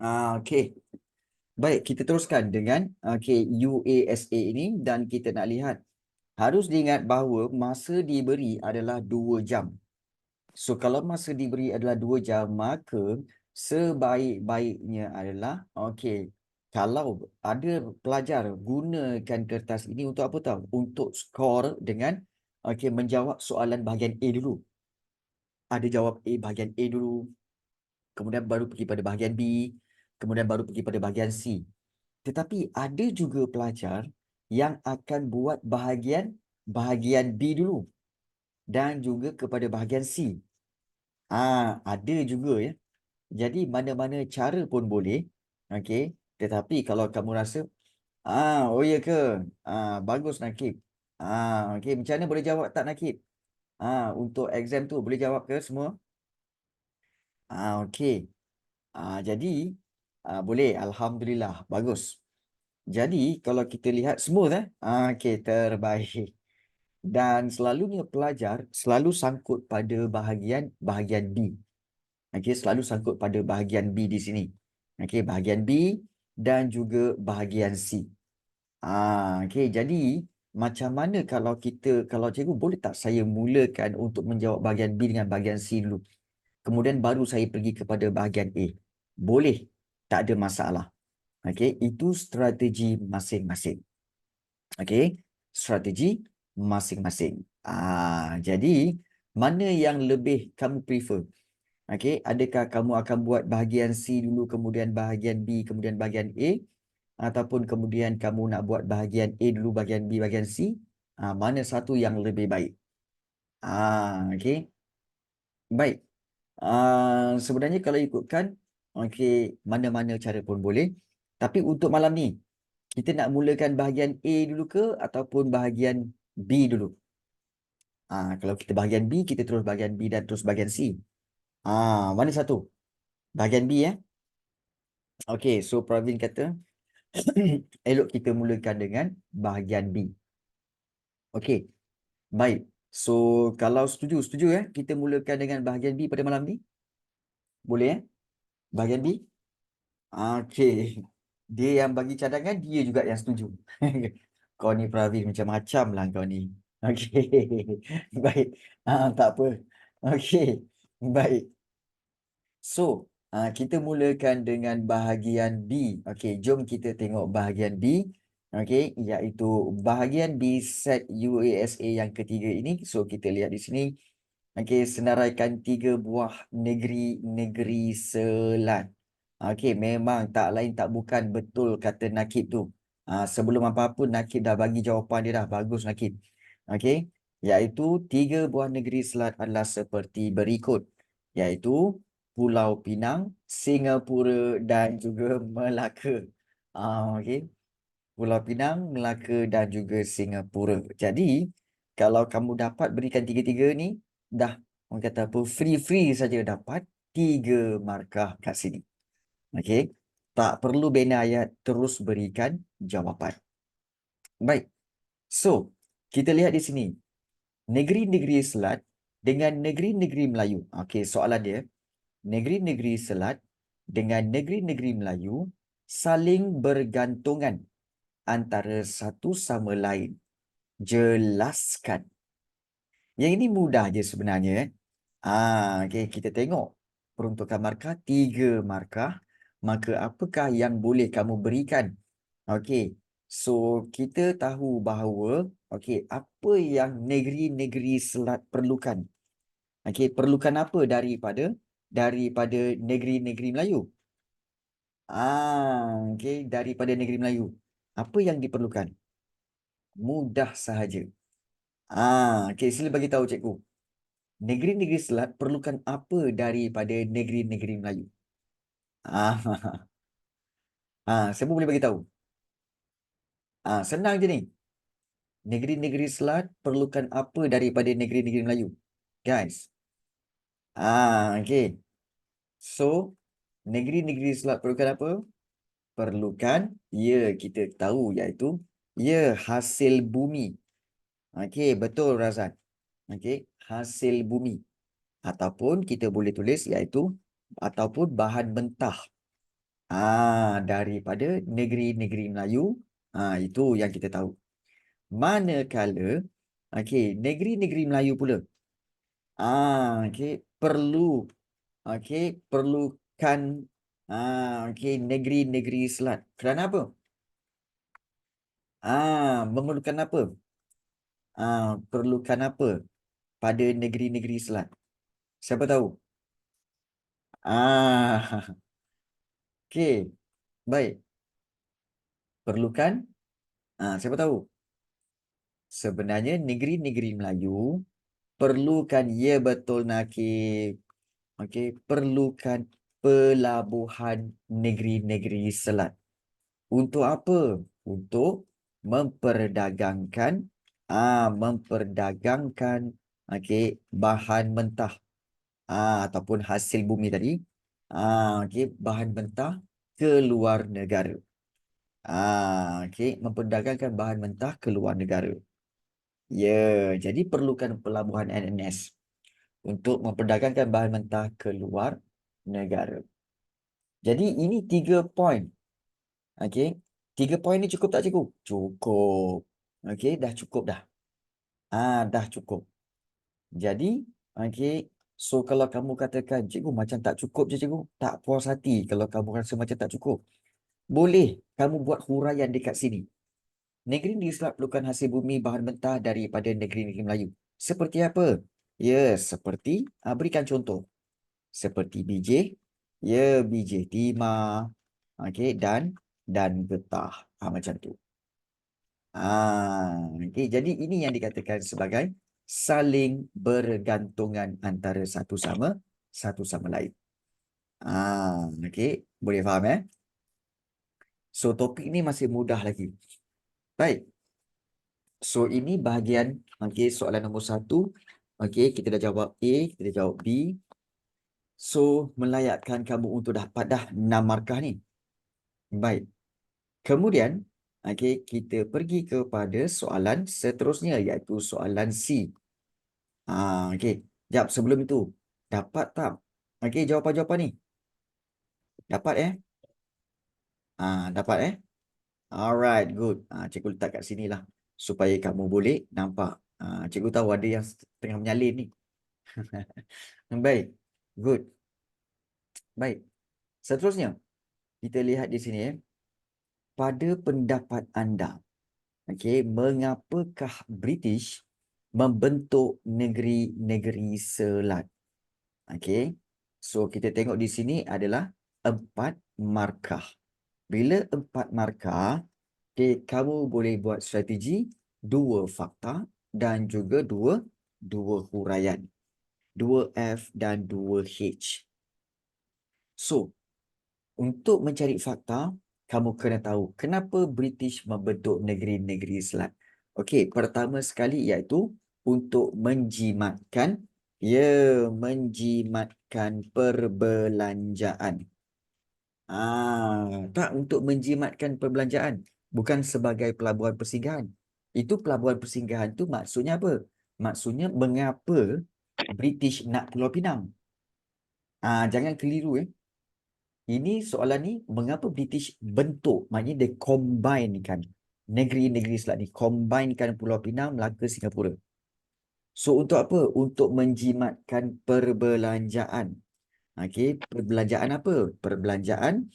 Okey. Baik, kita teruskan dengan UASA ini dan kita nak lihat. Harus diingat bahawa masa diberi adalah 2 jam. So, kalau masa diberi adalah 2 jam, maka sebaik-baiknya adalah, kalau ada pelajar gunakan kertas ini untuk apa tahu? Untuk skor dengan, menjawab soalan bahagian A dulu. Ada jawab A bahagian A dulu, kemudian baru pergi pada bahagian B, kemudian baru pergi pada bahagian C. Tetapi ada juga pelajar yang akan buat bahagian B dulu dan juga kepada bahagian C. Ada juga ya. Jadi mana-mana cara pun boleh. Okey. Tetapi kalau kamu rasa, oh ya ke? Bagus Nakib. Okey, macam mana boleh jawab tak Nakib? Untuk exam tu boleh jawab ke semua? Okey. Jadi boleh. Alhamdulillah. Bagus. Jadi kalau kita lihat smooth okey, terbaik. Dan selalunya pelajar selalu sangkut pada bahagian B. Okey, selalu sangkut pada bahagian B di sini. Okey, bahagian B dan juga bahagian C. Okey, jadi macam mana kalau cikgu boleh tak saya mulakan untuk menjawab bahagian B dengan bahagian C dulu. Kemudian baru saya pergi kepada bahagian A. Boleh, tak ada masalah. Okey, itu strategi masing-masing. Okey, strategi masing-masing. Jadi mana yang lebih kamu prefer? Okey, adakah kamu akan buat bahagian C dulu, kemudian bahagian B, kemudian bahagian A, ataupun kemudian kamu nak buat bahagian A dulu, bahagian B, bahagian C? Mana satu yang lebih baik? Okey. Baik. Sebenarnya kalau ikutkan, okey, mana-mana cara pun boleh. Tapi untuk malam ni, kita nak mulakan bahagian A dulu ke ataupun bahagian B dulu? Kalau kita bahagian B, kita terus bahagian B dan terus bahagian C. Mana satu? Bahagian B ya? Okey, so Pravin kata elok kita mulakan dengan bahagian B. Okey, baik. So kalau setuju ya, kita mulakan dengan bahagian B pada malam ni? Boleh ya? Bahagian B? Okey. Dia yang bagi cadangan, dia juga yang setuju. Kau ni Pravin macam-macam lah kau ni. Okey. Baik. Tak apa. Okey. Baik. So, kita mulakan dengan bahagian B. Okey, jom kita tengok bahagian B. Okey, iaitu bahagian B set UASA yang ketiga ini. So, kita lihat di sini. Okey, senaraikan 3 buah negeri-negeri selat. Okey, memang tak lain tak bukan betul kata Nakib tu. Sebelum apa-apa Nakib dah bagi jawapan dia dah. Bagus Nakib. Okey, iaitu 3 buah negeri selat adalah seperti berikut. Iaitu Pulau Pinang, Singapura dan juga Melaka. Okey. Pulau Pinang, Melaka dan juga Singapura. Jadi, kalau kamu dapat berikan tiga-tiga ni, dah orang kata apa, free-free saja dapat 3 markah kat sini. Okey. Tak perlu bina ayat, terus berikan jawapan. Baik. So, kita lihat di sini. Negeri-negeri selat dengan negeri-negeri Melayu. Okey, soalan dia. Negeri-negeri selat dengan negeri-negeri Melayu saling bergantungan antara satu sama lain. Jelaskan. Yang ini mudah je sebenarnya. Okey, kita tengok peruntukan markah 3 markah. Maka apakah yang boleh kamu berikan? Okey. So, kita tahu bahawa apa yang negeri-negeri selat perlukan? Okey, perlukan apa daripada negeri-negeri Melayu? Okey, daripada negeri Melayu. Apa yang diperlukan? Mudah sahaja. Okey, sila bagi tahu cikgu. Negeri-negeri selat perlukan apa daripada negeri-negeri Melayu? Ah, siapa boleh bagi tahu? Senang je ni. Negeri-negeri selat perlukan apa daripada negeri-negeri Melayu? Guys. Okey. So, negeri-negeri selat perlukan apa? Perlukan, ya kita tahu iaitu, ya hasil bumi. Okey, betul Razan. Okey, hasil bumi. Ataupun kita boleh tulis iaitu, ataupun bahan mentah. Daripada negeri-negeri Melayu. Itu yang kita tahu. Manakala, okey, negeri-negeri Melayu pula. Okey, perlukan negeri-negeri Selat. Kerana apa? Memerlukan apa? Perlukan apa pada negeri-negeri Selat? Siapa tahu? Okey, baik. Perlukan, siapa tahu? Sebenarnya negeri-negeri Melayu perlukan, ya betul Nakib. Okey, perlukan pelabuhan negeri-negeri Selat. Untuk apa? Untuk memperdagangkan memperdagangkan bahan mentah ataupun hasil bumi tadi. Bahan mentah ke luar negara. Memperdagangkan bahan mentah ke luar negara. Ya, jadi perlukan pelabuhan NNS untuk memperdagangkan bahan mentah ke luar negara. Jadi ini 3 poin. Okey. 3 poin ni cukup tak cikgu? Cukup. Okey, dah cukup dah. Dah cukup. Jadi, okey, so kalau kamu katakan, cikgu macam tak cukup je cikgu. Tak puas hati kalau kamu rasa macam tak cukup. Boleh kamu buat huraian dekat sini. Negeri-negeri Selat perlukan hasil bumi bahan mentah daripada negeri-negeri Melayu. Seperti apa? Ya, seperti, berikan contoh. Seperti biji, ya biji timah, okey, dan getah. Macam tu. Okey, jadi ini yang dikatakan sebagai saling bergantungan antara satu sama lain. Okey, boleh faham So topik ni masih mudah lagi. Baik. So ini bahagian soalan nombor 1. Okey, kita dah jawab A, kita dah jawab B. So melayakkan kamu untuk dapat dah 6 markah ni. Baik. Kemudian kita pergi kepada soalan seterusnya, iaitu soalan C. Okey. Jap, sebelum itu, dapat tak jawapan-jawapan ni? Dapat dapat Alright, good. Cikgu letak kat sini lah supaya kamu boleh nampak. Cikgu tahu ada yang tengah menyalin ni. Baik. Good. Baik. Seterusnya, kita lihat di sini pada pendapat anda, mengapakah British membentuk negeri-negeri Selat? So kita tengok di sini adalah 4 markah. Bila 4 markah, kamu boleh buat strategi 2 fakta dan juga 2 huraian. 2F dan 2H. So, untuk mencari fakta, kamu kena tahu kenapa British membentuk negeri-negeri Selat. Okey, pertama sekali iaitu untuk menjimatkan perbelanjaan. Tak, untuk menjimatkan perbelanjaan, bukan sebagai pelabuhan persinggahan. Itu pelabuhan persinggahan tu maksudnya apa? Maksudnya mengapa British nak Pulau Pinang? Jangan keliru Ini soalan ni, mengapa British bentuk, maknanya dia combinekan negeri-negeri Selat ni, combinekan Pulau Pinang, Melaka, Singapura. So untuk apa? Untuk menjimatkan perbelanjaan. Perbelanjaan apa? Perbelanjaan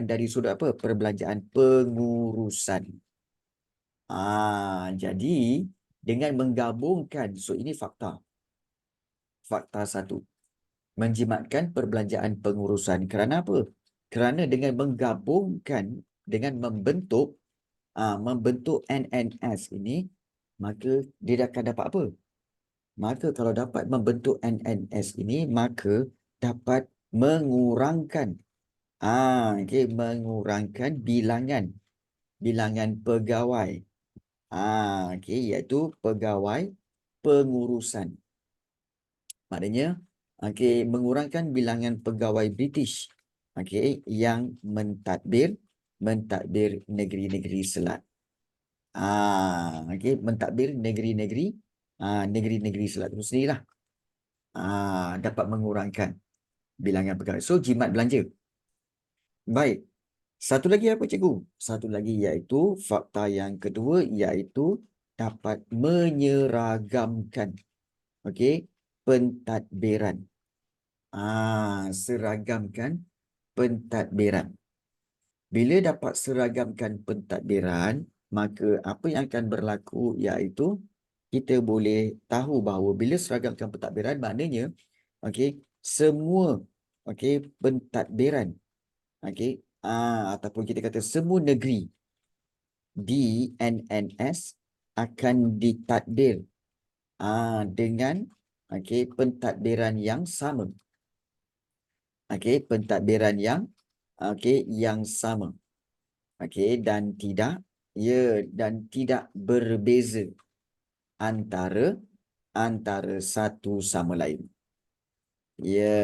dari sudut apa? Perbelanjaan pengurusan. Jadi dengan menggabungkan, so ini fakta. Fakta 1. Menjimatkan perbelanjaan pengurusan. Kerana apa? Kerana dengan menggabungkan, dengan membentuk NNS ini, maka dia akan dapat apa? Maka kalau dapat membentuk NNS ini, maka dapat mengurangkan mengurangkan bilangan pegawai. Iaitu pegawai pengurusan. Maknanya mengurangkan bilangan pegawai British yang mentadbir negeri-negeri Selat. Mentadbir negeri-negeri Selat itu sendirilah. Dapat mengurangkan bilangan pegawai. So jimat belanja. Baik. Satu lagi apa cikgu? Satu lagi iaitu fakta yang kedua iaitu dapat menyeragamkan. Okey, pentadbiran. Seragamkan pentadbiran. Bila dapat seragamkan pentadbiran, maka apa yang akan berlaku iaitu kita boleh tahu bahawa bila seragamkan pentadbiran maknanya okey, semua okey pentadbiran okey ataupun kita kata semua negeri di NNS akan ditadbir dengan okey pentadbiran yang sama. Okey, pentadbiran yang yang sama. Okey, dan tidak berbeza antara satu sama lain. Ya,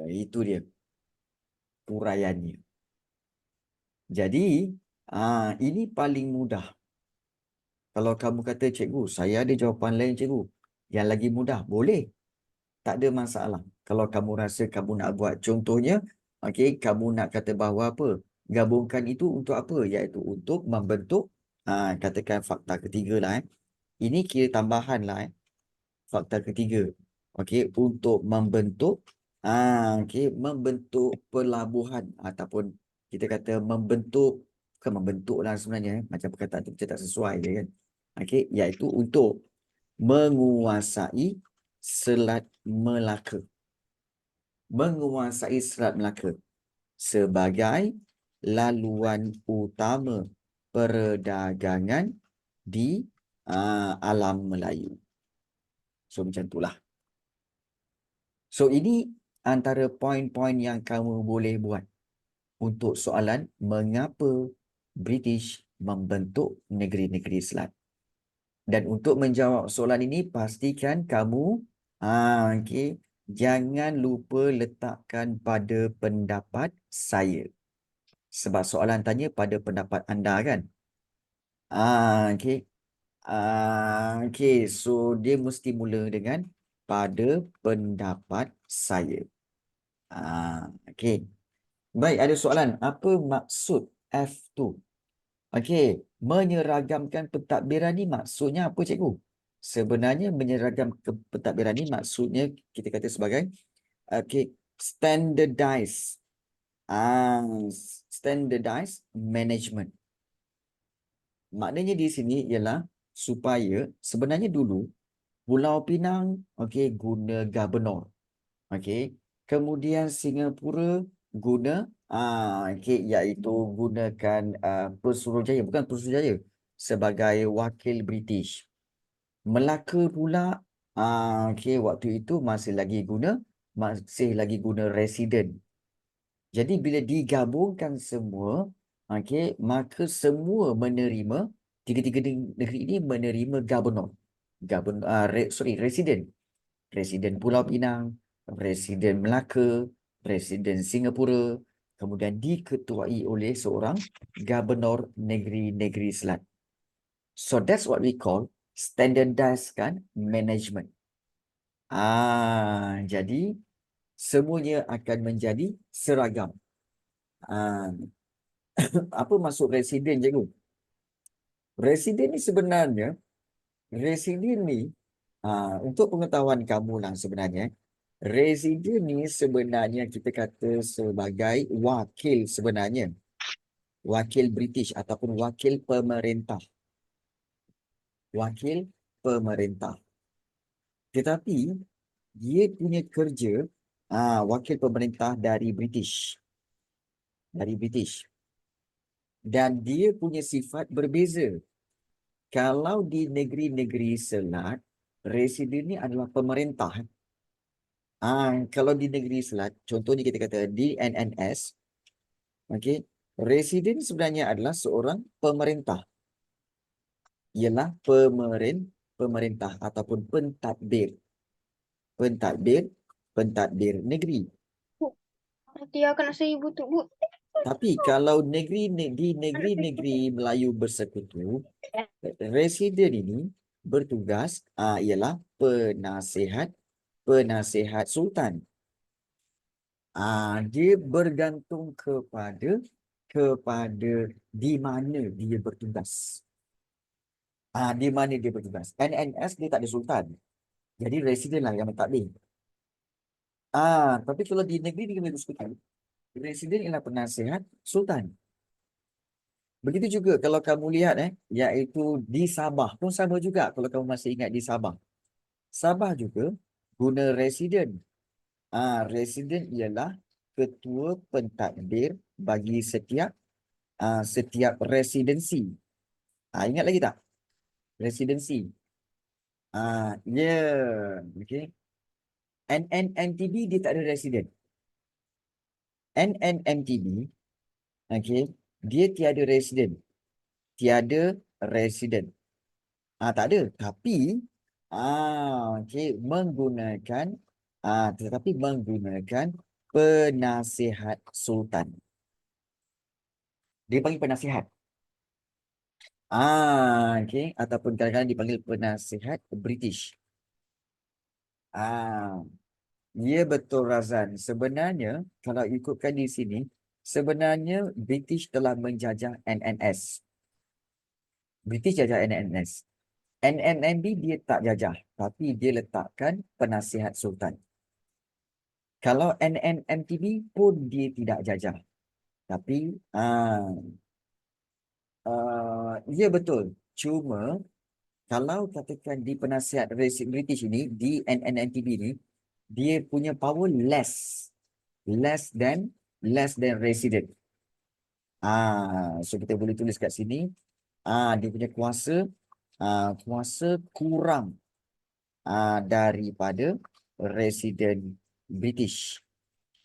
itu dia uraiannya. Jadi, ini paling mudah. Kalau kamu kata, cikgu, saya ada jawapan lain, cikgu. Yang lagi mudah, boleh. Tak ada masalah. Kalau kamu rasa kamu nak buat contohnya, okey, kamu nak kata bahawa apa? Gabungkan itu untuk apa? Iaitu untuk membentuk, katakan fakta ketiga lah. Ini kira tambahan lah. Fakta ketiga. Okey, untuk membentuk, membentuk pelabuhan ataupun kita kata membentuk, bukan membentuk lah sebenarnya. Macam perkataan tu macam tak sesuai je kan. Okey, iaitu untuk menguasai Selat Melaka. Menguasai Selat Melaka sebagai laluan utama perdagangan di alam Melayu. So macam itulah. So ini antara poin-poin yang kamu boleh buat untuk soalan mengapa British membentuk negeri-negeri Selat. Dan untuk menjawab soalan ini, pastikan kamu jangan lupa letakkan pada pendapat saya. Sebab soalan tanya pada pendapat anda kan? So dia mesti mula dengan pada pendapat saya. Baik, ada soalan. Apa maksud F2? Menyeragamkan pentadbiran ni maksudnya apa, cikgu? Sebenarnya menyeragamkan pentadbiran ni maksudnya kita kata sebagai standardized standardized management. Maknanya di sini ialah supaya sebenarnya dulu Pulau Pinang guna gubernur. Kemudian Singapura guna iaitu gunakan Pesuruhjaya, bukan Pesuruhjaya, sebagai wakil British. Melaka pula waktu itu masih lagi guna resident. Jadi bila digabungkan semua, maka semua menerima, tiga-tiga negeri ini menerima gubernur. Resident. Presiden Pulau Pinang, Presiden Melaka, Presiden Singapura, kemudian diketuai oleh seorang gubernur negeri-negeri Selat. So that's what we call standardized management. Jadi semuanya akan menjadi seragam. Apa maksud residen, cikgu? Residen ni sebenarnya, untuk pengetahuan kamu lah sebenarnya, residen ni sebenarnya kita kata sebagai wakil sebenarnya. Wakil British ataupun wakil pemerintah. Wakil pemerintah. Tetapi, dia punya kerja wakil pemerintah dari British. Dan dia punya sifat berbeza. Kalau di negeri-negeri Selat, residen ni adalah pemerintah. Kalau di negeri Selat, contohnya kita kata di NNS, residen sebenarnya adalah seorang pemerintah. Ialah pemerintah ataupun pentadbir. Pentadbir negeri. Nanti akan saya ibu tu, Bu. Tapi kalau di negeri-negeri Melayu bersekutu, residen ini bertugas ialah penasihat sultan. Dia bergantung kepada di mana dia bertugas. Di mana dia bertugas. NNS dia tak ada sultan. Jadi residen lah yang mentadbir. Tapi kalau di negeri dia kena sultan. Residen ialah penasihat sultan. Begitu juga kalau kamu lihat iaitu di Sabah pun sama juga kalau kamu masih ingat di Sabah. Sabah juga guna residen. Residen ialah ketua pentadbir bagi setiap residensi. Ingat lagi tak? Residensi. Okay. NNMTB dia tak ada residen. NNMTB, okay, dia tiada residen. Tiada residen. Tak ada. Tapi, okay, tetapi menggunakan penasihat sultan. Dia panggil penasihat. Okay. Ataupun kadang-kadang dipanggil penasihat British. Ya betul Razan. Sebenarnya kalau ikutkan di sini, sebenarnya British telah menjajah NNS. British jajah NNS. NNMB dia tak jajah, tapi dia letakkan penasihat sultan. Kalau NNMTB pun dia tidak jajah. Tapi ya betul. Cuma kalau katakan di penasihat British ini, di NNMTB ini, dia punya power less than resident. So kita boleh tulis kat sini, dia punya kuasa kurang daripada resident British.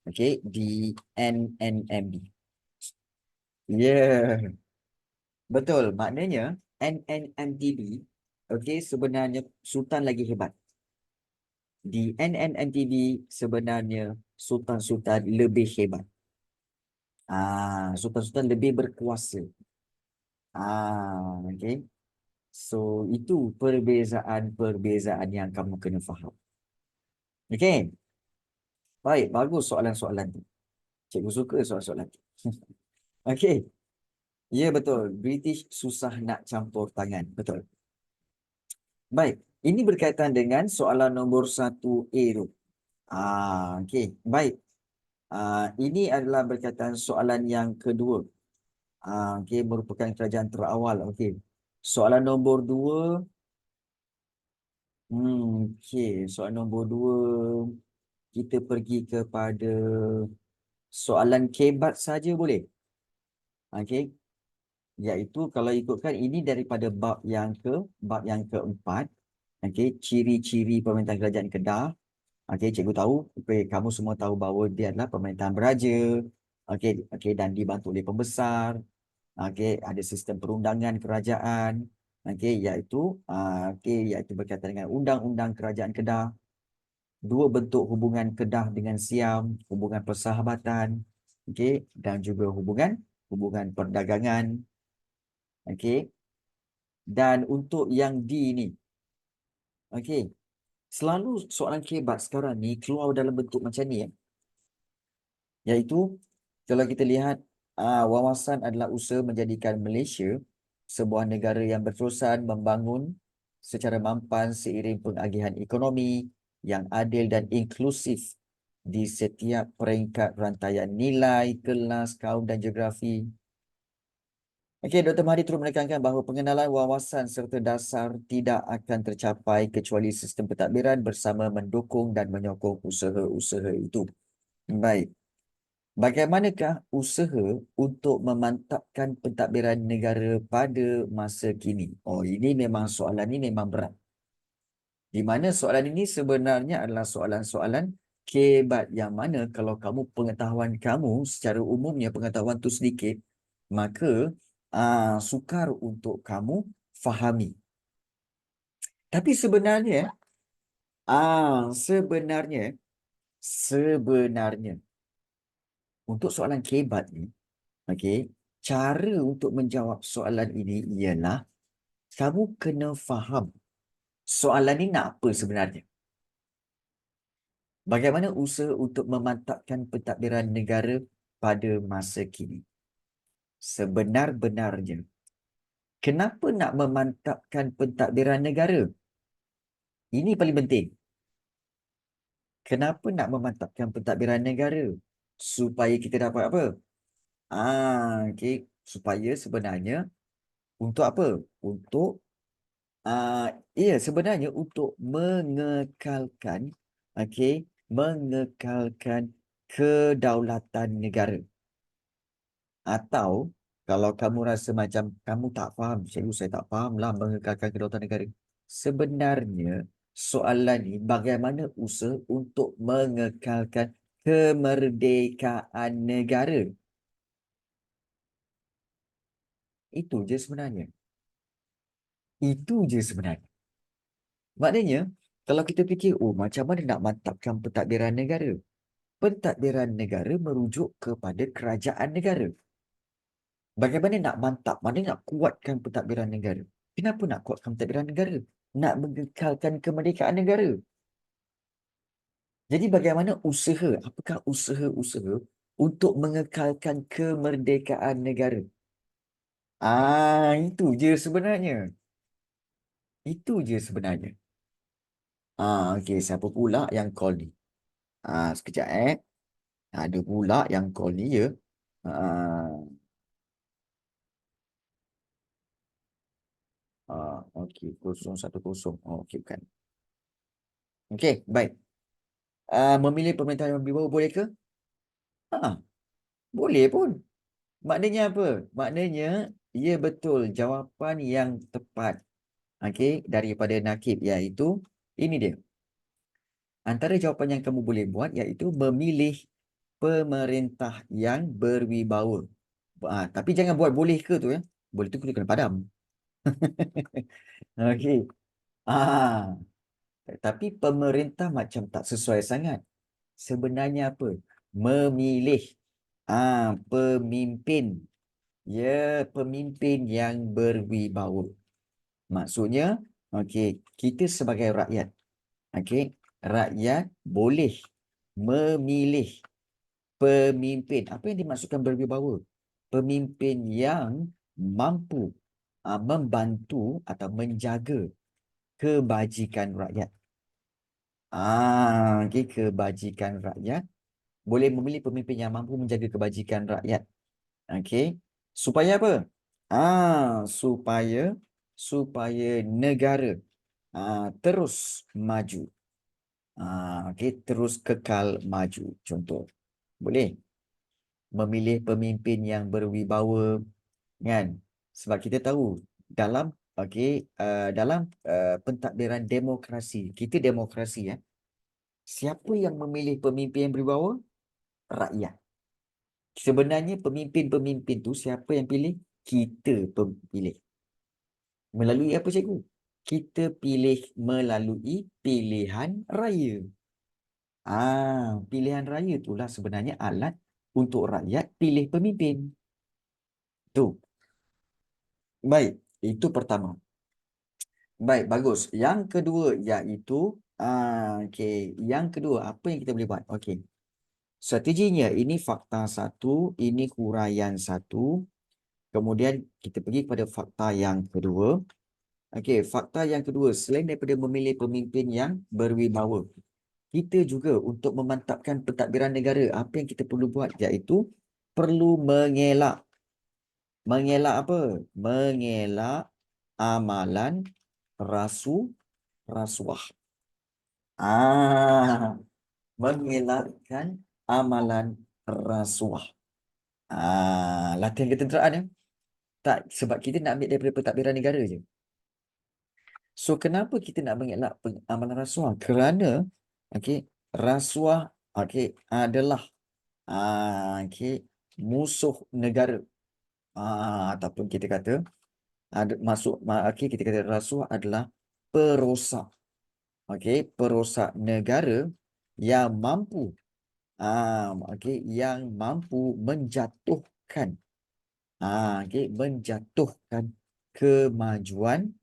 Okay, di NNMB. Yeah, betul. Maknanya NNMTB, okay, sebenarnya Sultan lagi hebat. Di NNMTB sebenarnya Sultan-Sultan lebih hebat. Sultan-Sultan lebih berkuasa. Okay. So, itu perbezaan-perbezaan yang kamu kena faham. Okay. Baik, bagus soalan-soalan tu. Cikgu suka soalan-soalan tu. Okay. Ya, betul. British susah nak campur tangan. Betul. Baik. Ini berkaitan dengan soalan nombor 1A tu. Okay. Baik. Ini adalah berkaitan soalan yang kedua. Okay. Merupakan kerajaan terawal. Okay. Soalan nombor 2. Okay. Soalan nombor 2. Kita pergi kepada soalan kebat saja boleh? Okey. Iaitu kalau ikutkan ini daripada bab yang keempat. Okey, ciri-ciri pemerintahan kerajaan Kedah. Okey, cikgu tahu, kamu semua tahu bahawa dia adalah pemerintahan beraja. Okey dan dibantu oleh pembesar. Okey, ada sistem perundangan kerajaan. Iaitu berkaitan dengan undang-undang kerajaan Kedah. Dua bentuk hubungan Kedah dengan Siam, hubungan persahabatan, dan juga hubungan perdagangan. Dan untuk yang D ni, selalu soalan kebat sekarang ni keluar dalam bentuk macam ni, iaitu kalau kita lihat wawasan adalah usaha menjadikan Malaysia sebuah negara yang berterusan membangun secara mampan seiring pengagihan ekonomi yang adil dan inklusif di setiap peringkat rantaian nilai, kelas, kaum dan geografi. Dr. Mahdi turut menekankan bahawa pengenalan wawasan serta dasar tidak akan tercapai kecuali sistem pentadbiran bersama mendukung dan menyokong usaha-usaha itu. Baik. Bagaimanakah usaha untuk memantapkan pentadbiran negara pada masa kini? Ini memang soalan ini memang berat. Di mana soalan ini sebenarnya adalah soalan-soalan kebat yang mana kalau pengetahuan kamu secara umumnya pengetahuan tu sedikit, maka sukar untuk kamu fahami. Tapi sebenarnya untuk soalan kebat ni, cara untuk menjawab soalan ini ialah kamu kena faham soalan ni nak apa sebenarnya. Bagaimana usaha untuk memantapkan pentadbiran negara pada masa kini? Sebenar-benarnya, kenapa nak memantapkan pentadbiran negara? Ini paling penting. Kenapa nak memantapkan pentadbiran negara? Supaya kita dapat apa? Okey. Supaya sebenarnya untuk apa? Untuk sebenarnya untuk mengekalkan, okey, mengekalkan kedaulatan negara. Atau kalau kamu rasa macam kamu tak faham, cikgu saya tak faham lah mengekalkan kedaulatan negara. Sebenarnya soalan ni bagaimana usaha untuk mengekalkan kemerdekaan negara. Itu je sebenarnya. Itu je sebenarnya. Maknanya, kalau kita fikir, oh macam mana nak mantapkan pentadbiran negara? Pentadbiran negara merujuk kepada kerajaan negara. Bagaimana nak mantap, mana nak kuatkan pentadbiran negara? Kenapa nak kuatkan pentadbiran negara? Nak mengekalkan kemerdekaan negara. Jadi bagaimana usaha, apakah usaha-usaha untuk mengekalkan kemerdekaan negara? Itu je sebenarnya. Itu je sebenarnya. Okey, siapa pula yang call ni? Sekejap Ada pula yang call ni ya. Okey, 010. Okey, bukan. Okey, baik. Memilih pemerintahan yang berwibawa boleh ke? Boleh pun. Maknanya apa? Maknanya, ia betul jawapan yang tepat. Okey, daripada Nakib, iaitu ini dia. Antara jawapan yang kamu boleh buat iaitu memilih pemerintah yang berwibawa. Tapi jangan buat boleh ke tu ya. Boleh tu kena padam. Okey. Tapi pemerintah macam tak sesuai sangat. Sebenarnya apa? Memilih pemimpin. Ya, pemimpin yang berwibawa. Maksudnya, okey, kita sebagai rakyat, okey, rakyat boleh memilih pemimpin. Apa yang dimaksudkan berwibawa? Pemimpin yang mampu membantu atau menjaga kebajikan rakyat. Okey, kebajikan rakyat. Boleh memilih pemimpin yang mampu menjaga kebajikan rakyat. Okey. Supaya apa? Supaya negara terus maju. Okey, terus kekal maju. Contoh. Boleh memilih pemimpin yang berwibawa, kan? Sebab kita tahu dalam pentadbiran demokrasi, kita demokrasi ya. Siapa yang memilih pemimpin yang berwibawa? Rakyat. Sebenarnya pemimpin-pemimpin tu siapa yang pilih? Kita pilih. Melalui apa cikgu? Kita pilih melalui pilihan raya. Pilihan raya itulah sebenarnya alat untuk rakyat pilih pemimpin. Tu. Baik, itu pertama. Baik, bagus. Yang kedua iaitu okey, yang kedua apa yang kita boleh buat? Okey. Strateginya ini fakta satu, ini huraian satu. Kemudian kita pergi kepada fakta yang kedua. Okey, fakta yang kedua, selain daripada memilih pemimpin yang berwibawa, kita juga untuk memantapkan pentadbiran negara, apa yang kita perlu buat iaitu perlu mengelak. Mengelak apa? Mengelak amalan rasuah. Mengelakkan amalan rasuah. Latihan ketenteraan ya. Tak, sebab kita nak ambil daripada pentadbiran negara je. So, kenapa kita nak mengelak amalan rasuah? Kerana, okey, rasuah, okey, adalah musuh negara. Ataupun kita kata, kita kata rasuah adalah perosak. Okey, perosak negara yang mampu, yang mampu menjatuhkan, menjatuhkan kemajuan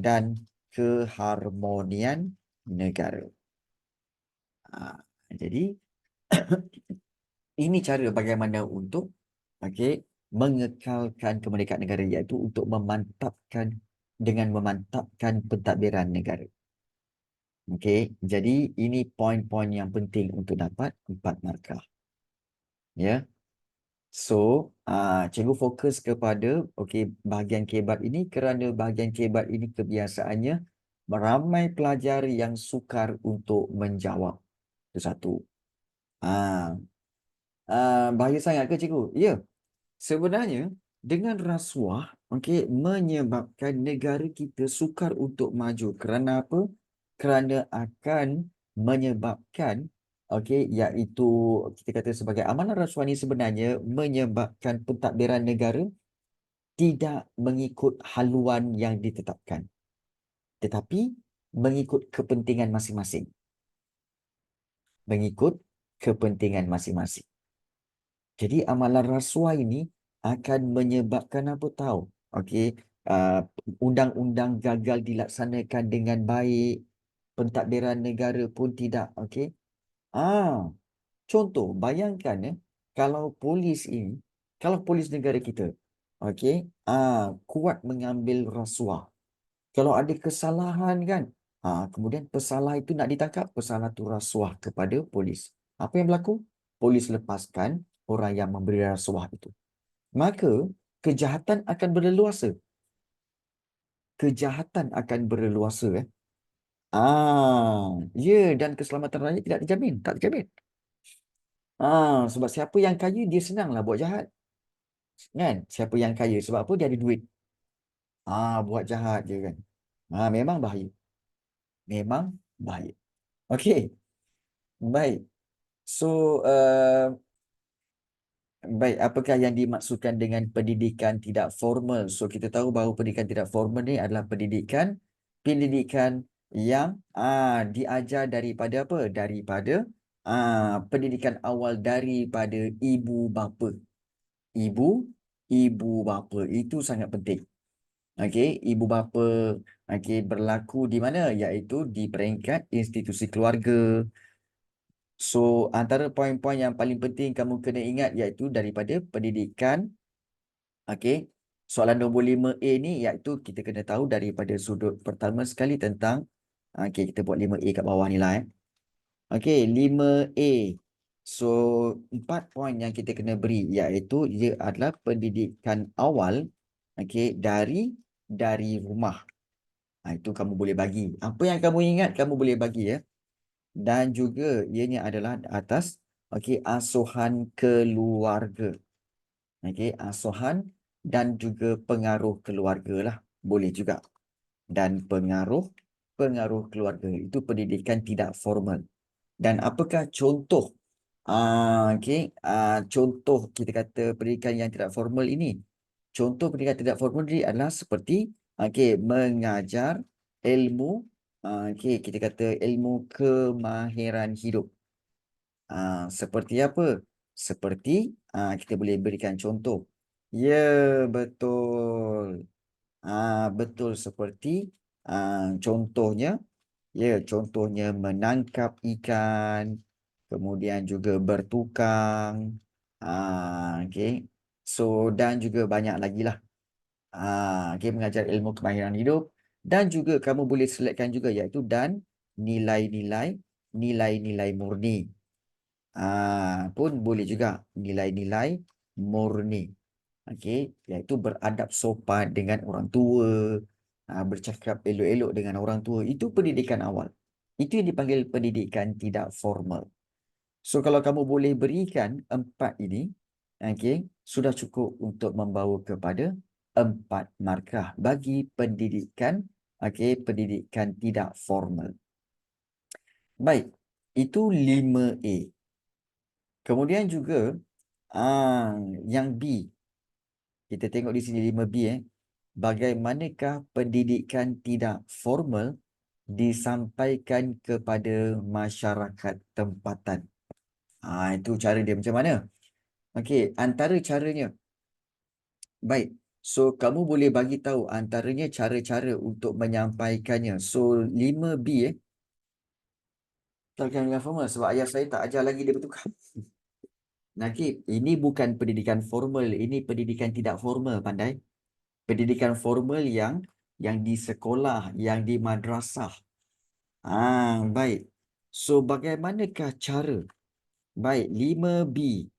dan keharmonian negara. Jadi ini cara bagaimana untuk mengekalkan kemerdekaan negara, iaitu untuk memantapkan pentadbiran negara. Jadi ini poin-poin yang penting untuk dapat 4 markah. Ya. So, cikgu fokus kepada bahagian kebat ini kerana bahagian kebat ini kebiasaannya ramai pelajar yang sukar untuk menjawab. Itu satu. Bahaya sangat ke cikgu? Ya. Sebenarnya dengan rasuah menyebabkan negara kita sukar untuk maju. Kerana apa? Kerana akan menyebabkan iaitu kita kata sebagai amanah rasuah ini sebenarnya menyebabkan pentadbiran negara tidak mengikut haluan yang ditetapkan, tetapi mengikut kepentingan masing-masing. Mengikut kepentingan masing-masing. Jadi amalan rasuah ini akan menyebabkan apa tahu? Undang-undang gagal dilaksanakan dengan baik, pentadbiran negara pun tidak. Contoh, bayangkan kalau polis negara kita, kuat mengambil rasuah. Kalau ada kesalahan kan, kemudian pesalah itu nak ditangkap, pesalah itu rasuah kepada polis. Apa yang berlaku? Polis lepaskan orang yang memberi rasuah itu. Maka kejahatan akan berleluasa. Kejahatan akan berleluasa. Dan keselamatan rakyat tidak terjamin. Tak terjamin. Sebab siapa yang kaya, dia senanglah buat jahat. Kan? Siapa yang kaya? Sebab apa? Dia ada duit. Buat jahat je kan. Memang bahaya. Memang bahaya. Okey. Baik. So, baik, apakah yang dimaksudkan dengan pendidikan tidak formal? So, kita tahu bahawa pendidikan tidak formal ni adalah pendidikan yang diajar daripada apa? Daripada pendidikan awal daripada ibu bapa. Ibu bapa itu sangat penting. Ibu bapa berlaku di mana? Iaitu di peringkat institusi keluarga. So, antara poin-poin yang paling penting kamu kena ingat iaitu daripada pendidikan. Soalan nombor 5A ni iaitu kita kena tahu daripada sudut pertama sekali tentang kita buat 5A kat bawah ni lah 5A. So, 4 poin yang kita kena beri iaitu ia adalah pendidikan awal dari rumah. Itu kamu boleh bagi. Apa yang kamu ingat kamu boleh bagi ya. Dan juga ianya adalah atas asuhan keluarga. Asuhan dan juga pengaruh keluarga lah. Boleh juga. Dan pengaruh keluarga. Itu pendidikan tidak formal. Dan apakah contoh contoh kita kata pendidikan yang tidak formal ini? Contoh pendidikan tidak formal ini adalah seperti mengajar ilmu kita kata ilmu kemahiran hidup. Seperti apa? Seperti kita boleh berikan contoh. Ya, betul. Betul seperti contohnya. Ya, contohnya menangkap ikan, kemudian juga bertukang. So, dan juga banyak lagi lah. Mengajar ilmu kemahiran hidup. Dan juga kamu boleh selitkan juga iaitu dan nilai-nilai murni. Pun boleh juga nilai-nilai murni. Iaitu beradab sopan dengan orang tua, bercakap elok-elok dengan orang tua. Itu pendidikan awal. Itu yang dipanggil pendidikan tidak formal. So, kalau kamu boleh berikan 4 ini, sudah cukup untuk membawa kepada 4 markah bagi pendidikan tidak formal. Baik, itu 5A. Kemudian juga yang B. Kita tengok di sini 5B. Bagaimanakah pendidikan tidak formal disampaikan kepada masyarakat tempatan? Itu cara dia macam mana? Antara caranya. Baik. So, kamu boleh bagi tahu antaranya cara-cara untuk menyampaikannya. So, 5B Takkan dengan formal sebab ayah saya tak ajar lagi dia bertukar. Nakib, ini bukan pendidikan formal, ini pendidikan tidak formal, pandai. Pendidikan formal yang di sekolah, yang di madrasah. Baik. So, bagaimanakah cara? Baik, 5B.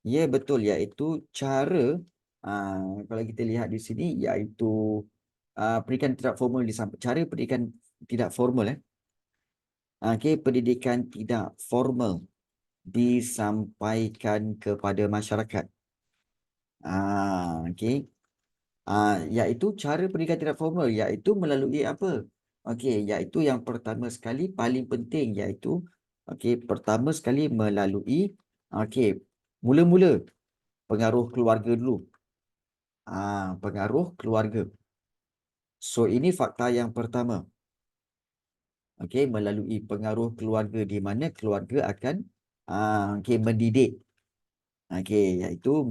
Ya, betul, iaitu cara, kalau kita lihat di sini, iaitu pendidikan tidak formal cara pendidikan tidak formal. Okey, pendidikan tidak formal disampaikan kepada masyarakat. Okey. Iaitu cara pendidikan tidak formal, iaitu melalui apa? Okey, iaitu yang pertama sekali paling penting iaitu okey, pertama sekali melalui okey, mula-mula pengaruh keluarga dulu. Pengaruh keluarga. So ini fakta yang pertama. Okey, melalui pengaruh keluarga di mana keluarga akan okey mendidik. Okey, iaitu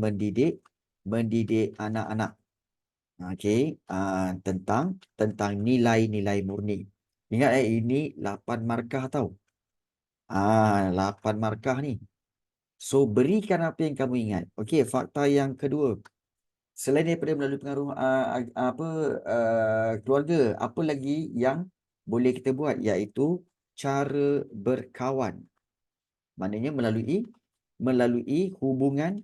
mendidik anak-anak. Okey, tentang nilai-nilai murni. Ingat ini 8 markah tau. 8 markah ni. So berikan apa yang kamu ingat. Okey, fakta yang kedua. Selain daripada melalui pengaruh keluarga, apa lagi yang boleh kita buat iaitu cara berkawan. Maknanya melalui hubungan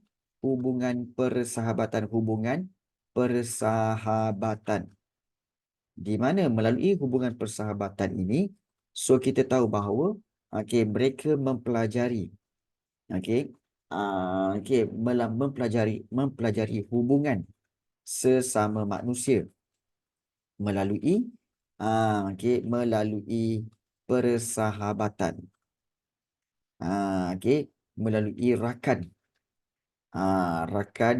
persahabatan. Di mana melalui hubungan persahabatan ini, so kita tahu bahawa okey mereka mempelajari okey mempelajari hubungan sesama manusia melalui melalui persahabatan. Okey, melalui rakan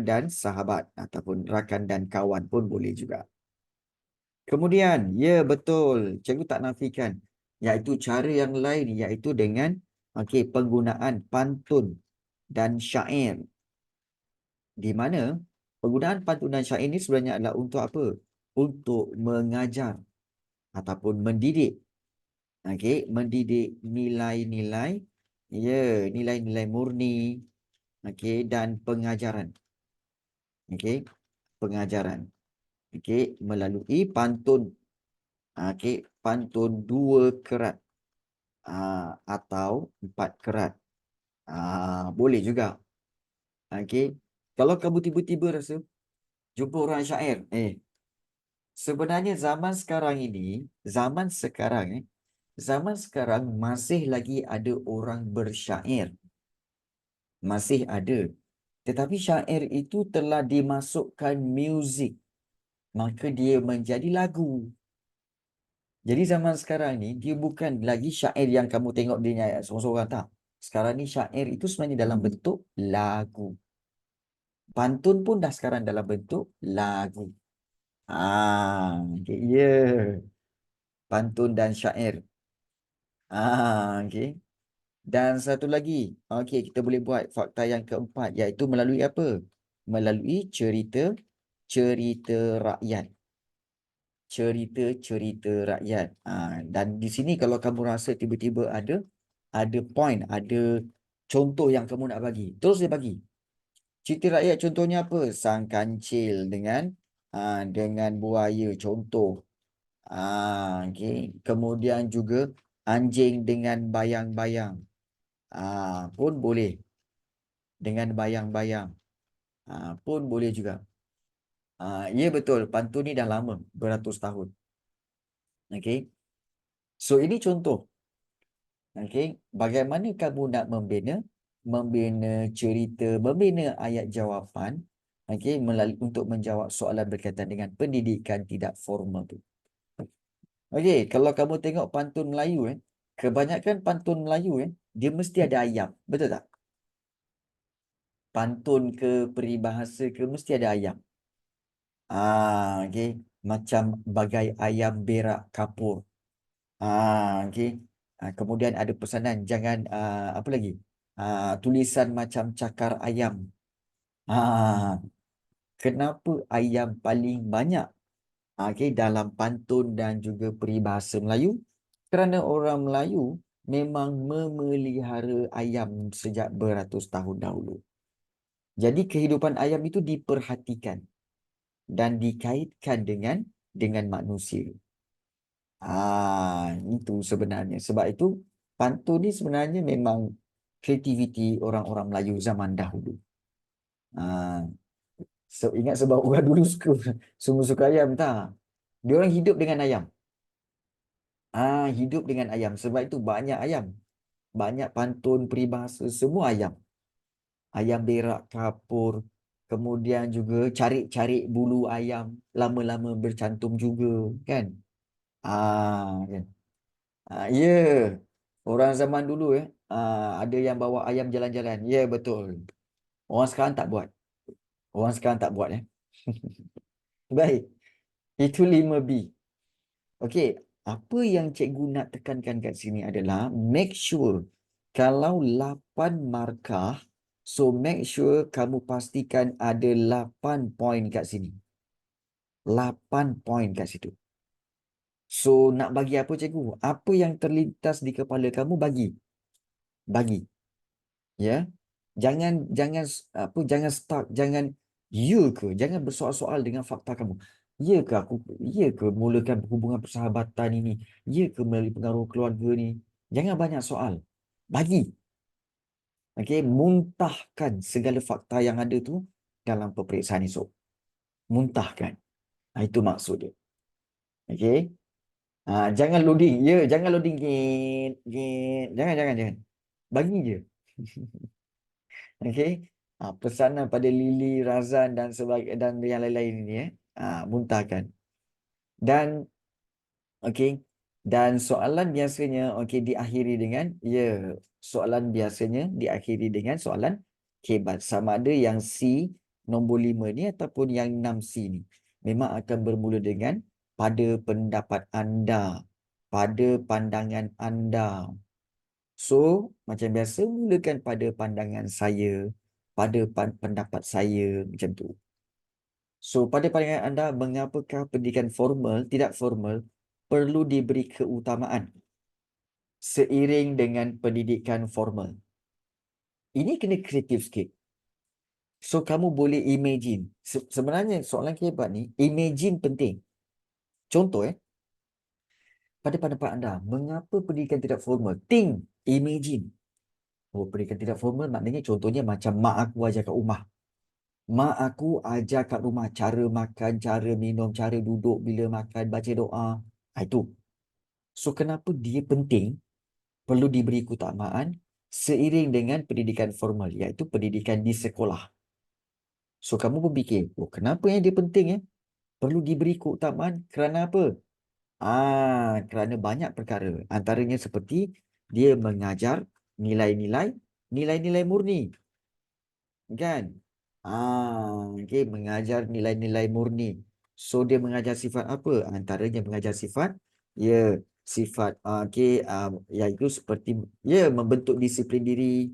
dan sahabat ataupun rakan dan kawan pun boleh juga. Kemudian, ya betul, cikgu tak nafikan, iaitu cara yang lain iaitu dengan penggunaan pantun dan syair. Di mana penggunaan pantun dan syair ini sebenarnya adalah untuk apa? Untuk mengajar ataupun mendidik. Mendidik nilai-nilai, ya, nilai-nilai murni, dan pengajaran. Pengajaran. Melalui pantun. Pantun 2 kerat atau 4 kerat. Boleh juga. Kalau kamu tiba-tiba rasa jumpa orang syair, sebenarnya zaman sekarang masih lagi ada orang bersyair. Masih ada. Tetapi syair itu telah dimasukkan muzik. Maka dia menjadi lagu. Jadi zaman sekarang ni, dia bukan lagi syair yang kamu tengok dia nyanyi seorang-seorang, tak. Sekarang ni syair itu sebenarnya dalam bentuk lagu. Pantun pun dah sekarang dalam bentuk lagu. Ya. Pantun dan syair. Okey. Dan satu lagi, kita boleh buat fakta yang keempat, iaitu melalui apa? Melalui cerita rakyat. Cerita rakyat. Dan di sini kalau kamu rasa tiba-tiba ada point, ada contoh yang kamu nak bagi, terus dia bagi. Cerita rakyat contohnya apa? Sang Kancil dengan buaya, contoh. Kemudian juga anjing dengan bayang-bayang. Pun boleh. Dengan bayang-bayang. Pun boleh juga. Ya betul, pantun ni dah lama, beratus tahun. Okey. So ini contoh. Bagaimana kamu nak membina cerita, membina ayat jawapan, melalui untuk menjawab soalan berkaitan dengan pendidikan tidak formal tu. Kalau kamu tengok pantun Melayu, kebanyakan pantun Melayu, dia mesti ada ayam, betul tak? Pantun ke peribahasa ke mesti ada ayam. Macam bagai ayam berak kapur. Kemudian ada pesanan jangan apa lagi? Tulisan macam cakar ayam. Kenapa ayam paling banyak? Dalam pantun dan juga peribahasa Melayu? Kerana orang Melayu memang memelihara ayam sejak beratus tahun dahulu. Jadi kehidupan ayam itu diperhatikan dan dikaitkan dengan manusia. Itu sebenarnya. Sebab itu pantun ni sebenarnya memang kreativiti orang-orang Melayu zaman dahulu. Ingat sebab orang dulu semua suka ayam tak? Dia orang hidup dengan ayam. Hidup dengan ayam. Sebab itu banyak ayam. Banyak pantun, peribahasa, semua ayam. Ayam berak kapur. Kemudian juga cari-cari bulu ayam. Lama-lama bercantum juga. Kan? Kan? Ya. Orang zaman dulu ada yang bawa ayam jalan-jalan. Ya, betul. Orang sekarang tak buat. Orang sekarang tak buat. Baik. Itu 5B. Okey, apa yang cikgu nak tekankan kat sini adalah make sure kalau 8 markah, so make sure kamu pastikan ada 8 poin kat sini. 8 poin kat situ. So nak bagi apa cikgu? Apa yang terlintas di kepala kamu bagi. Bagi. Ya. Jangan stuck, jangan ya ke, jangan bersoal-soal dengan fakta kamu. Ya ke mulakan hubungan persahabatan ini? Ya ke melalui pengaruh keluarga ni? Jangan banyak soal. Bagi. Okey, muntahkan segala fakta yang ada tu dalam peperiksaan esok. Muntahkan. Itu maksud dia. Okey. Jangan loading. Ya, jangan loading. Jangan. Bagi je. Okey. Pesanan pada Lily, Razan dan dan yang lain-lain ini muntahkan. Dan okey. Dan soalan biasanya diakhiri dengan soalan biasanya diakhiri dengan soalan kebat. Sama ada yang C nombor 5 ni ataupun yang 6C ni. Memang akan bermula dengan pada pendapat anda, pada pandangan anda. So, macam biasa mulakan pada pandangan saya, pada pendapat saya, macam tu. So, pada pandangan anda, mengapakah pendidikan formal, tidak formal, perlu diberi keutamaan seiring dengan pendidikan formal? Ini kena kreatif sikit. So, kamu boleh imagine. Sebenarnya soalan kehebat ni, imagine penting. Contoh pada pendapat anda, mengapa pendidikan tidak formal? Think, imagine. Oh, pendidikan tidak formal maknanya contohnya macam mak aku ajar kat rumah. Mak aku ajar kat rumah cara makan, cara minum, cara duduk bila makan, baca doa. Itu. So, kenapa dia penting, perlu diberi keutamaan seiring dengan pendidikan formal, iaitu pendidikan di sekolah. So, kamu pun fikir, kenapa yang dia penting perlu diberi keutamaan? Kerana apa? Kerana banyak perkara. Antaranya seperti dia mengajar nilai-nilai murni. Kan? Mengajar nilai-nilai murni. So, dia mengajar sifat apa? Antaranya mengajar sifat, sifat, iaitu seperti, membentuk disiplin diri.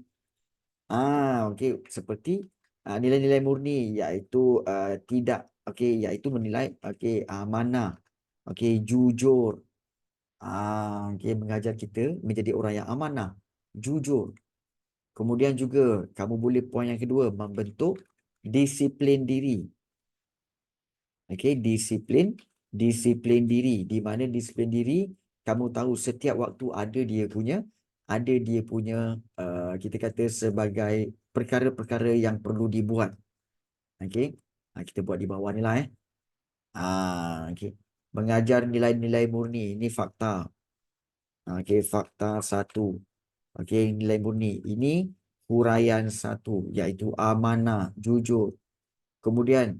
Seperti nilai-nilai murni, iaitu tidak, iaitu menilai, amanah, jujur. Mengajar kita menjadi orang yang amanah, jujur. Kemudian juga kamu boleh poin yang kedua, membentuk disiplin diri. Disiplin diri. Di mana disiplin diri, kamu tahu setiap waktu ada dia punya kita kata sebagai perkara-perkara yang perlu dibuat. Kita buat di bawah ni lah Mengajar nilai-nilai murni, ini fakta. Fakta 1. Nilai murni. Ini huraian 1, iaitu amanah, jujur. Kemudian,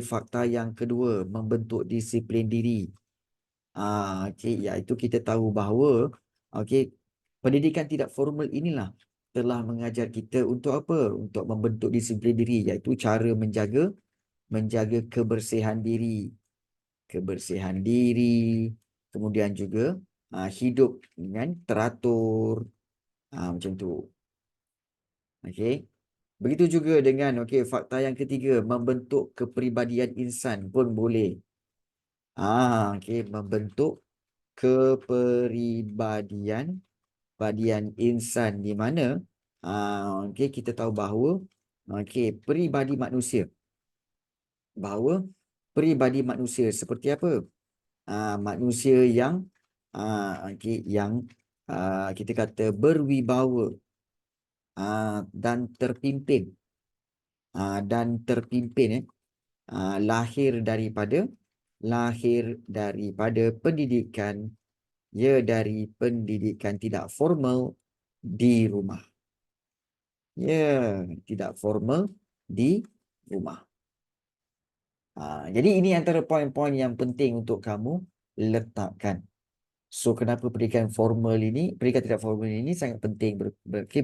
fakta yang kedua, membentuk disiplin diri. Iaitu kita tahu bahawa pendidikan tidak formal inilah telah mengajar kita untuk apa? Untuk membentuk disiplin diri, iaitu cara menjaga kebersihan diri. Kemudian juga hidup dengan teratur. Macam tu. Begitu juga dengan fakta yang ketiga, membentuk kepribadian insan pun boleh. Membentuk kepribadian kepribadian insan di mana okey, kita tahu bahawa okey, peribadi manusia seperti apa? Manusia yang okey, yang kita kata berwibawa dan terpimpin lahir daripada pendidikan, dari pendidikan tidak formal di rumah. Tidak formal di rumah. Jadi ini antara poin-poin yang penting untuk kamu letakkan. So, kenapa pendidikan tidak formal ini sangat penting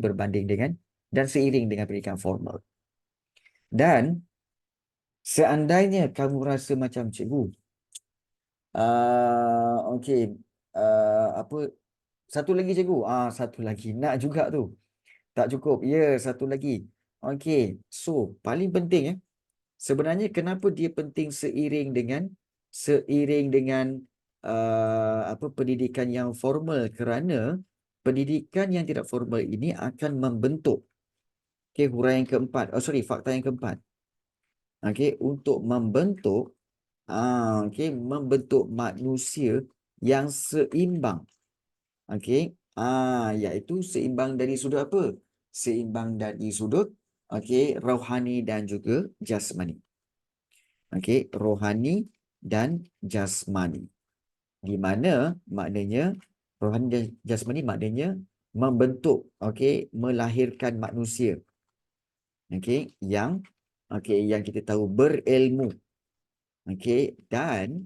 berbanding dengan dan seiring dengan pendidikan formal. Dan seandainya kamu rasa macam cikgu, okey, apa, satu lagi cikgu, satu lagi, nak juga tu. Tak cukup, ya, satu lagi. Okey, so paling penting sebenarnya kenapa dia penting seiring dengan pendidikan yang formal, kerana pendidikan yang tidak formal ini akan membentuk fakta yang keempat. Okey, untuk membentuk membentuk manusia yang seimbang. Okey, iaitu seimbang dari sudut apa? Seimbang dari sudut rohani dan juga jasmani. Okey, rohani dan jasmani. Di mana maknanya rohani dan jasmani maknanya membentuk, melahirkan manusia. Yang kita tahu berilmu. Dan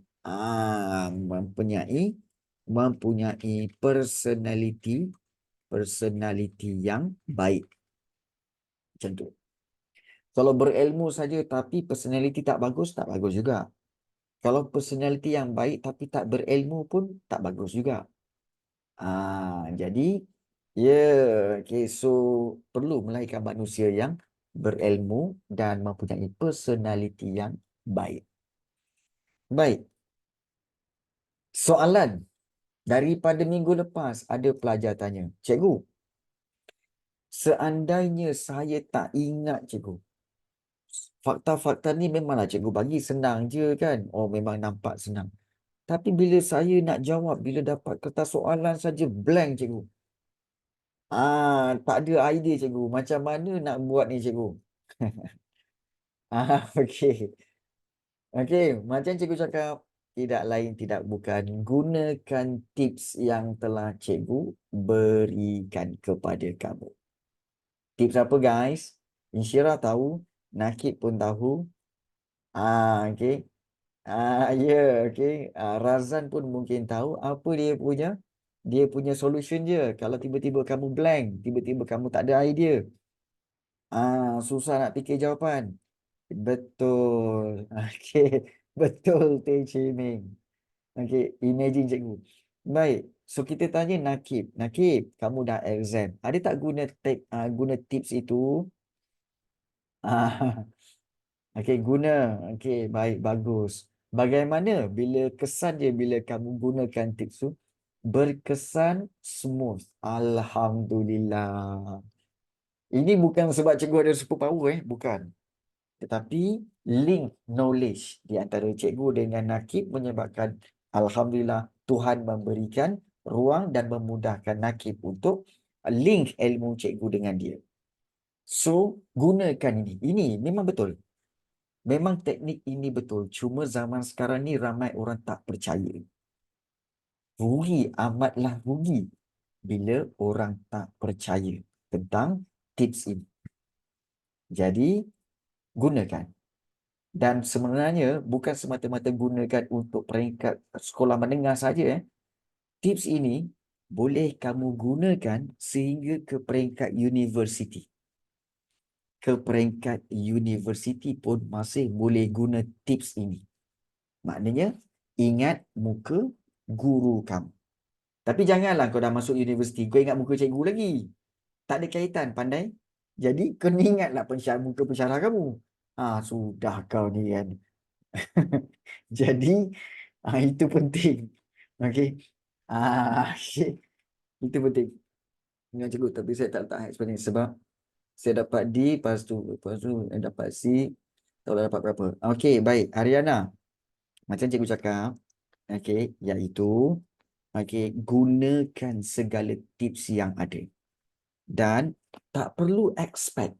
mempunyai personality yang baik. Macam tu. Kalau berilmu saja tapi personality tak bagus juga. Kalau personality yang baik tapi tak berilmu pun tak bagus juga. Jadi so perlu melahirkan manusia yang berilmu dan mempunyai personality yang baik. Baik. Soalan daripada minggu lepas ada pelajar tanya, cikgu, seandainya saya tak ingat cikgu, fakta-fakta ni memanglah cikgu bagi senang je kan? Oh, memang nampak senang. Tapi bila saya nak jawab, bila dapat kertas soalan saja blank cikgu. Tak ada idea cikgu. Macam mana nak buat ni cikgu? Okey. Okey, macam cikgu cakap, tidak lain tidak bukan gunakan tips yang telah cikgu berikan kepada kamu. Tips apa guys? Insyirah tahu, Nakib pun tahu. Okey. Okey. Razan pun mungkin tahu apa dia punya solution je. Kalau tiba-tiba kamu blank, tiba-tiba kamu tak ada idea. Susah nak fikir jawapan. Betul. Okey. Betul, Teh Ciming. Okey, imagine cikgu. Baik. So kita tanya Nakib. Nakib, kamu dah exam. Ada tak guna tips itu? Okey, guna. Okey, baik, bagus. Bagaimana bila kamu gunakan tips tu? Berkesan smooth. Alhamdulillah. Ini bukan sebab cikgu ada superpower, bukan. Tetapi link knowledge di antara cikgu dengan Nakib menyebabkan alhamdulillah Tuhan memberikan ruang dan memudahkan Nakib untuk link ilmu cikgu dengan dia. So, gunakan ini. Ini memang betul. Memang teknik ini betul. Cuma zaman sekarang ni ramai orang tak percaya. Rugi, amatlah rugi bila orang tak percaya tentang tips ini. Jadi, gunakan. Dan sebenarnya bukan semata-mata gunakan untuk peringkat sekolah menengah saja. Tips ini boleh kamu gunakan sehingga ke peringkat universiti. Ke peringkat universiti pun masih boleh guna tips ini. Maknanya, ingat muka guru kamu. Tapi janganlah kau dah masuk universiti, kau ingat muka cikgu lagi. Tak ada kaitan, pandai. Jadi, kena ingatlah muka pensyarah kamu. Sudah kau ni kan. Jadi, itu penting. Okey. Okay. Itu penting. dengan cikgu, tapi saya tak letak sebenarnya sebab saya dapat D, lepas tu saya dapat C, tak boleh dapat berapa. Okey, baik. Ariana, macam cikgu cakap, okey, iaitu okey, gunakan segala tips yang ada. Dan tak perlu expect.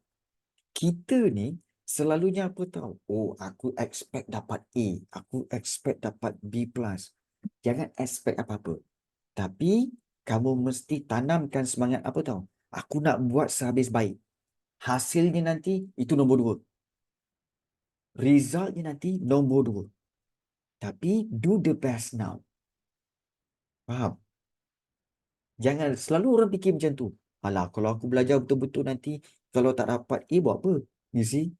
Kita ni selalunya apa tahu? Oh, aku expect dapat A, aku expect dapat B+. Jangan expect apa-apa. Tapi kamu mesti tanamkan semangat apa tahu? Aku nak buat sehabis baik. Hasilnya nanti itu nombor 2. Resultnya nanti nombor 2. Tapi do the best now. Faham? Jangan selalu orang fikir macam tu. Alah, kalau aku belajar betul-betul nanti, kalau tak dapat A, buat apa? You see?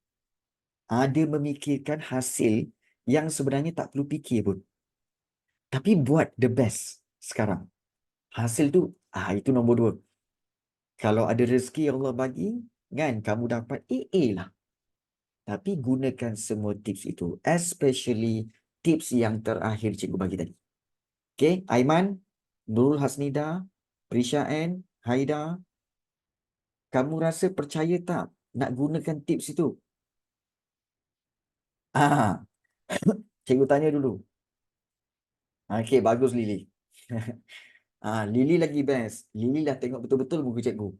Ada memikirkan hasil yang sebenarnya tak perlu fikir pun. Tapi buat the best sekarang. Hasil tu, itu nombor 2. Kalau ada rezeki yang Allah bagi, kan, kamu dapat AA lah. Tapi gunakan semua tips itu. Especially tips yang terakhir cikgu bagi tadi. Okay, Aiman, Nurul Hasnida, Prisha N, Haida, kamu rasa percaya tak nak gunakan tips itu? Ah, cikgu tanya dulu. Okay, bagus Lily. Lily lagi best. Lily dah tengok betul-betul buku cikgu.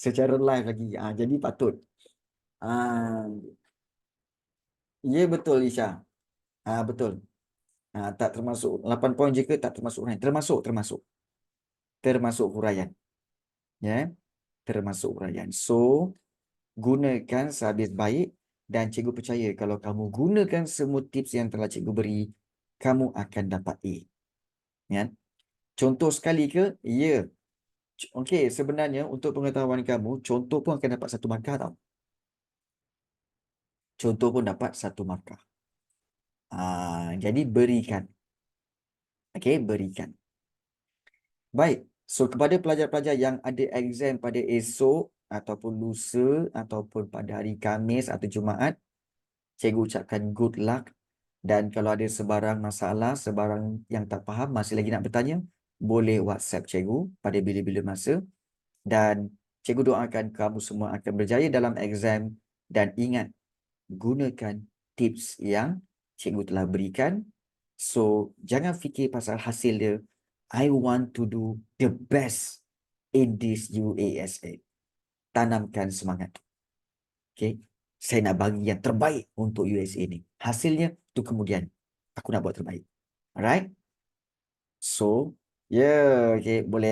Secara live lagi. Jadi patut. Ah, ya betul Isha. Betul. Tak termasuk 8 poin je ke tak termasuk huraian? Termasuk. Termasuk huraian. Ya. Termasuk huraian. So, gunakan sehabis baik dan cikgu percaya kalau kamu gunakan semua tips yang telah cikgu beri, kamu akan dapat A. Ya. Contoh sekali ke? Ya. Okey, sebenarnya untuk pengetahuan kamu, contoh pun akan dapat 1 markah tau. Contoh pun dapat 1 markah. Jadi berikan. Okey, berikan. Baik. So, kepada pelajar-pelajar yang ada exam pada esok ataupun lusa ataupun pada hari Khamis atau Jumaat, cikgu ucapkan good luck. Dan kalau ada sebarang masalah, sebarang yang tak faham, masih lagi nak bertanya, boleh WhatsApp cikgu pada bila-bila masa. Dan cikgu doakan kamu semua akan berjaya dalam exam. Dan ingat, gunakan tips yang cikgu telah berikan. So, jangan fikir pasal hasil dia. I want to do the best in this UASA. Tanamkan semangat. Okay. Saya nak bagi yang terbaik untuk USA ni. Hasilnya tu kemudian aku nak buat terbaik. Alright? So, okay, boleh